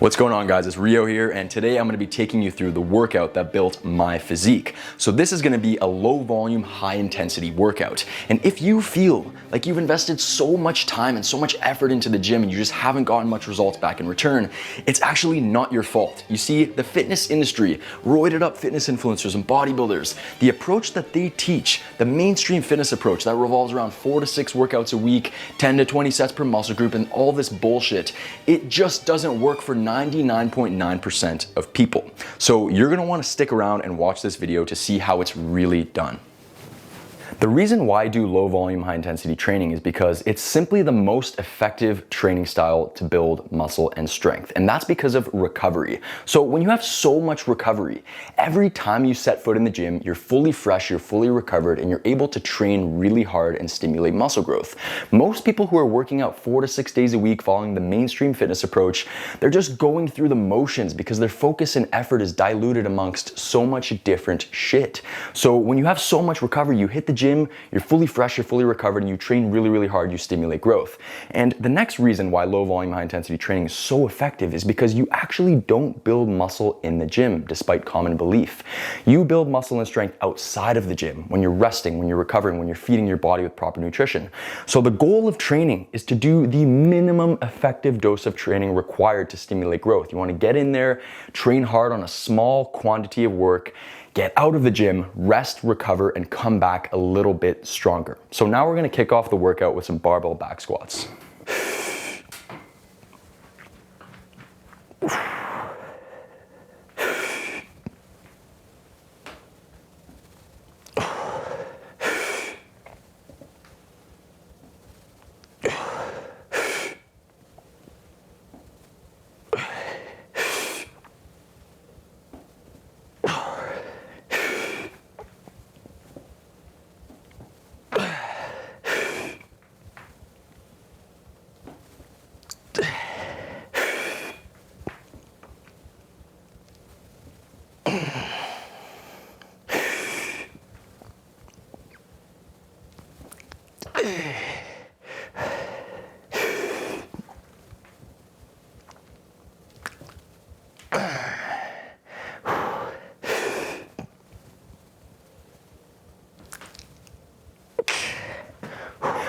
What's going on, guys? It's Rio here, and today I'm going to be taking you through the workout that built my physique. So this is going to be a low volume, high intensity workout. And if you feel like you've invested so much time and so much effort into the gym and you just haven't gotten much results back in return, it's actually not your fault. You see, the fitness industry, roided up fitness influencers and bodybuilders, the approach that they teach, the mainstream fitness approach that revolves around 4 to 6 workouts a week, 10 to 20 sets per muscle group, and all this bullshit, it just doesn't work for 99.9% of people. So you're gonna wanna stick around and watch this video to see how it's really done. The reason why I do low volume, high intensity training is because it's simply the most effective training style to build muscle and strength. And that's because of recovery. So when you have so much recovery, every time you set foot in the gym, you're fully fresh, you're fully recovered, and you're able to train really hard and stimulate muscle growth. Most people who are working out 4 to 6 days a week following the mainstream fitness approach, they're just going through the motions because their focus and effort is diluted amongst so much different shit. So when you have so much recovery, you hit the gym, you're fully fresh, you're fully recovered, and you train really, really hard, you stimulate growth. And the next reason why low volume, high intensity training is so effective is because you actually don't build muscle in the gym, despite common belief. You build muscle and strength outside of the gym, when you're resting, when you're recovering, when you're feeding your body with proper nutrition. So the goal of training is to do the minimum effective dose of training required to stimulate growth. You want to get in there, train hard on a small quantity of work, get out of the gym, rest, recover, and come back a little bit stronger. So now we're gonna kick off the workout with some barbell back squats.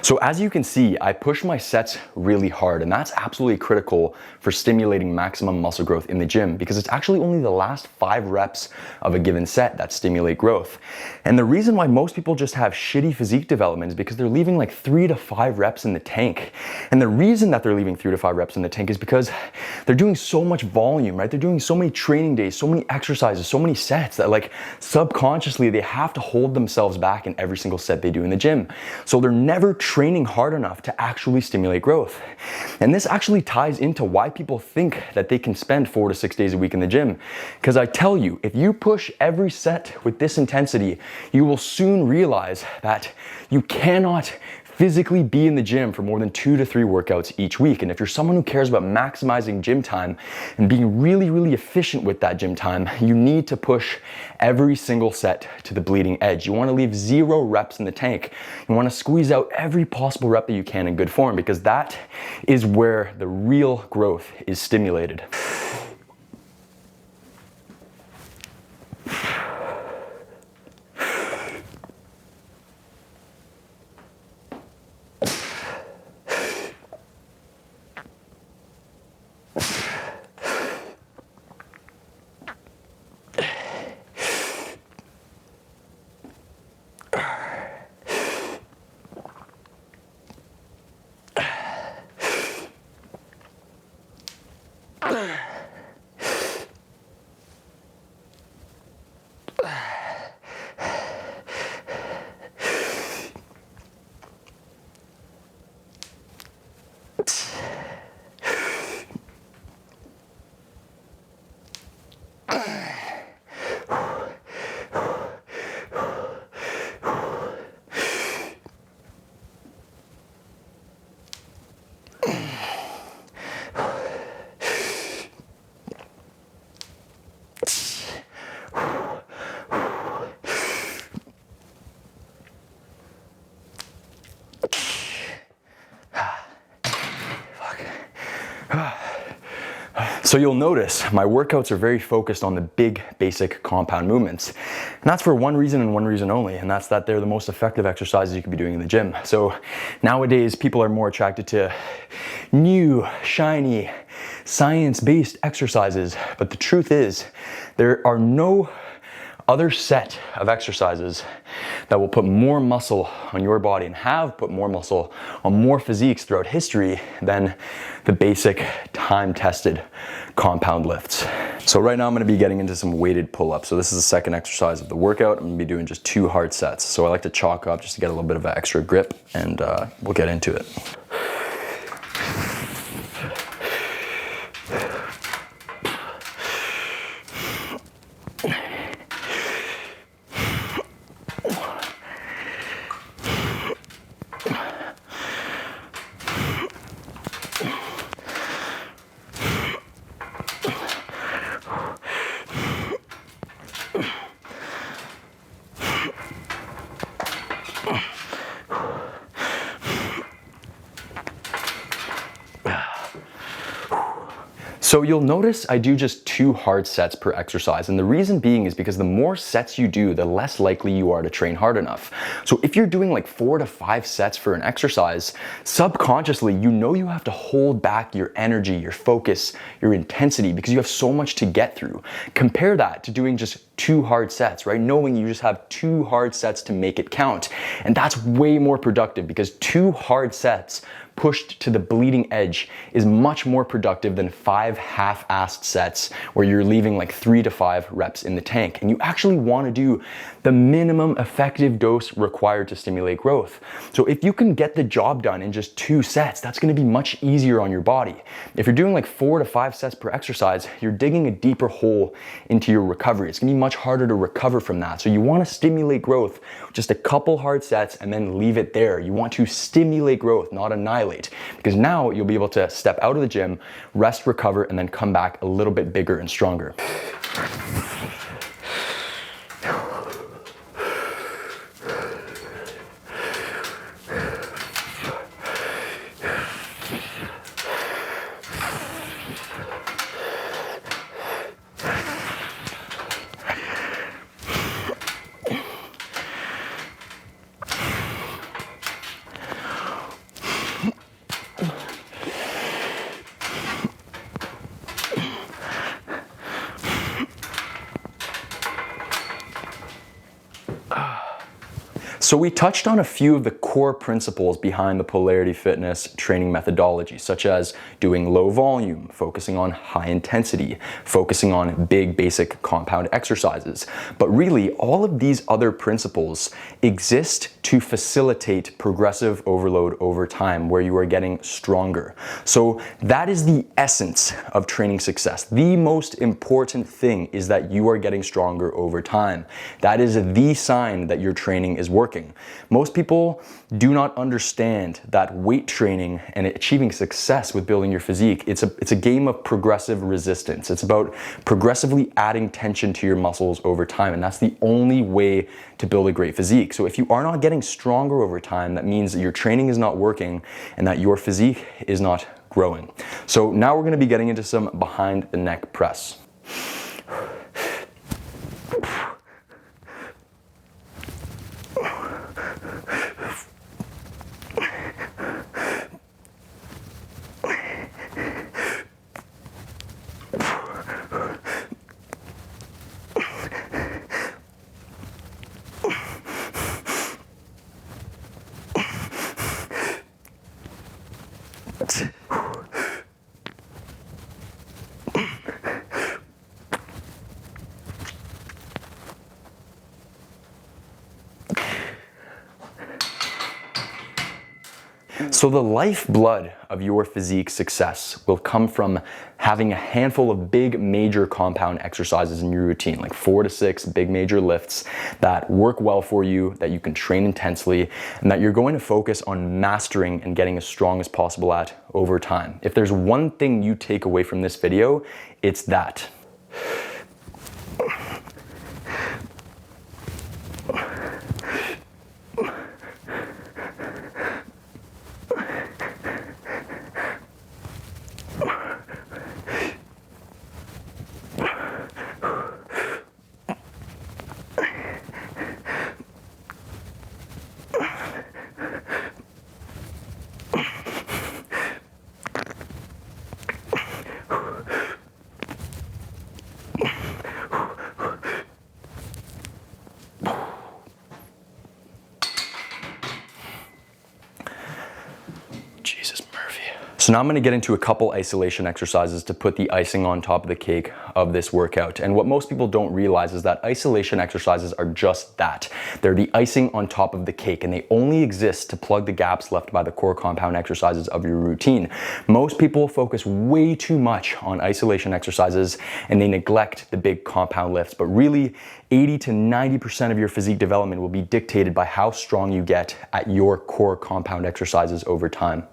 So as you can see, I push my sets really hard, and that's absolutely critical for stimulating maximum muscle growth in the gym, because it's actually only the last 5 reps of a given set that stimulate growth. And the reason why most people just have shitty physique development is because they're leaving like 3 to 5 reps in the tank. And the reason that they're leaving 3 to 5 reps in the tank is because they're doing so much volume, right? They're doing so many training days, so many exercises, so many sets that like subconsciously they have to hold themselves back in every single set they do in the gym. So they're never training hard enough to actually stimulate growth. And this actually ties into why people think that they can spend 4 to 6 days a week in the gym. Because I tell you, if you push every set with this intensity, you will soon realize that you cannot physically be in the gym for more than 2 to 3 workouts each week. And if you're someone who cares about maximizing gym time and being really, really efficient with that gym time, you need to push every single set to the bleeding edge. You want to leave 0 reps in the tank. You want to squeeze out every possible rep that you can in good form, because that is where the real growth is stimulated. So you'll notice my workouts are very focused on the big basic compound movements. And that's for one reason and one reason only, and that's that they're the most effective exercises you can be doing in the gym. So nowadays people are more attracted to new, shiny, science-based exercises. But the truth is, there are no other set of exercises that will put more muscle on your body and have put more muscle on more physiques throughout history than the basic time-tested compound lifts. So right now I'm gonna be getting into some weighted pull-ups. So this is the second exercise of the workout. I'm gonna be doing just 2 hard sets. So I like to chalk up just to get a little bit of an extra grip, and we'll get into it. So you'll notice I do just 2 hard sets per exercise, and the reason being is because the more sets you do, the less likely you are to train hard enough. So if you're doing like 4 to 5 sets for an exercise, subconsciously you know you have to hold back your energy, your focus, your intensity, because you have so much to get through. Compare that to doing just 2 hard sets, right? Knowing you just have 2 hard sets to make it count. And that's way more productive, because 2 hard sets pushed to the bleeding edge is much more productive than 5 half-assed sets where you're leaving like 3 to 5 reps in the tank. And you actually want to do the minimum effective dose required to stimulate growth. So if you can get the job done in just 2 sets, that's going to be much easier on your body. If you're doing like 4 to 5 sets per exercise, you're digging a deeper hole into your recovery. It's going to be much harder to recover from that. So you want to stimulate growth, just a couple hard sets, and then leave it there. You want to stimulate growth, not annihilate, because now you'll be able to step out of the gym, rest, recover, and then come back a little bit bigger and stronger. So we touched on a few of the core principles behind the Polarity Fitness training methodology, such as doing low volume, focusing on high intensity, focusing on big basic compound exercises. But really, all of these other principles exist to facilitate progressive overload over time, where you are getting stronger. So that is the essence of training success. The most important thing is that you are getting stronger over time. That is the sign that your training is working. Most people do not understand that weight training and achieving success with building your physique, it's a game of progressive resistance. It's about progressively adding tension to your muscles over time, and that's the only way to build a great physique. So if you are not getting stronger over time, that means that your training is not working and that your physique is not growing. So now we're going to be getting into some behind the neck press. So the lifeblood of your physique success will come from having a handful of big major compound exercises in your routine, like 4 to 6 big major lifts that work well for you, that you can train intensely, and that you're going to focus on mastering and getting as strong as possible at over time. If there's one thing you take away from this video, it's that. So now I'm going to get into a couple isolation exercises to put the icing on top of the cake of this workout. And what most people don't realize is that isolation exercises are just that. They're the icing on top of the cake, and they only exist to plug the gaps left by the core compound exercises of your routine. Most people focus way too much on isolation exercises and they neglect the big compound lifts, but really 80 to 90% of your physique development will be dictated by how strong you get at your core compound exercises over time.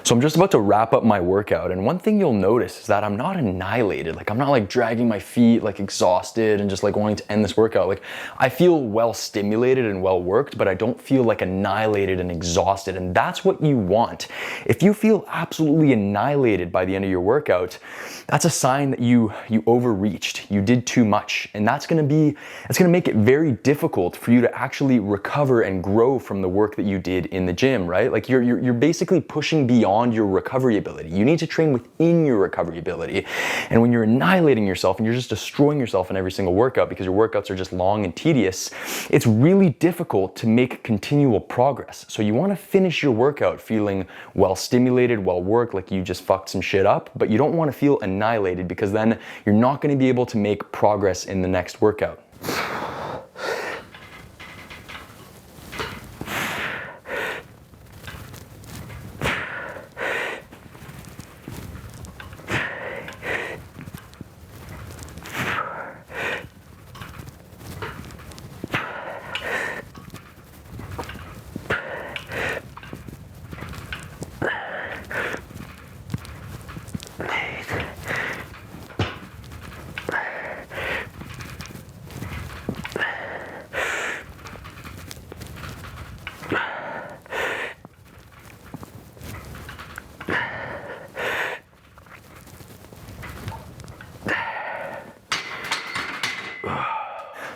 So I'm just about to wrap up my workout, and one thing you'll notice is that I'm not annihilated. Like, I'm not like dragging my feet, like exhausted and just like wanting to end this workout. Like, I feel well stimulated and well worked, but I don't feel like annihilated and exhausted, and that's what you want. If you feel absolutely annihilated by the end of your workout, that's a sign that you overreached, you did too much, and it's gonna make it very difficult for you to actually recover and grow from the work that you did in the gym, right? Like, you're basically pushing beyond your recovery ability. You need to train within your recovery ability. And when you're annihilating yourself and you're just destroying yourself in every single workout because your workouts are just long and tedious, it's really difficult to make continual progress. So you want to finish your workout feeling well stimulated, well worked, like you just fucked some shit up, but you don't want to feel annihilated because then you're not going to be able to make progress in the next workout.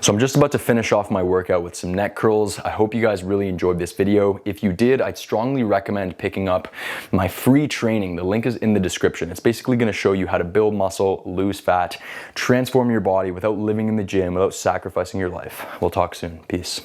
So I'm just about to finish off my workout with some neck curls. I hope you guys really enjoyed this video. If you did, I'd strongly recommend picking up my free training. The link is in the description. It's basically gonna show you how to build muscle, lose fat, transform your body without living in the gym, without sacrificing your life. We'll talk soon. Peace.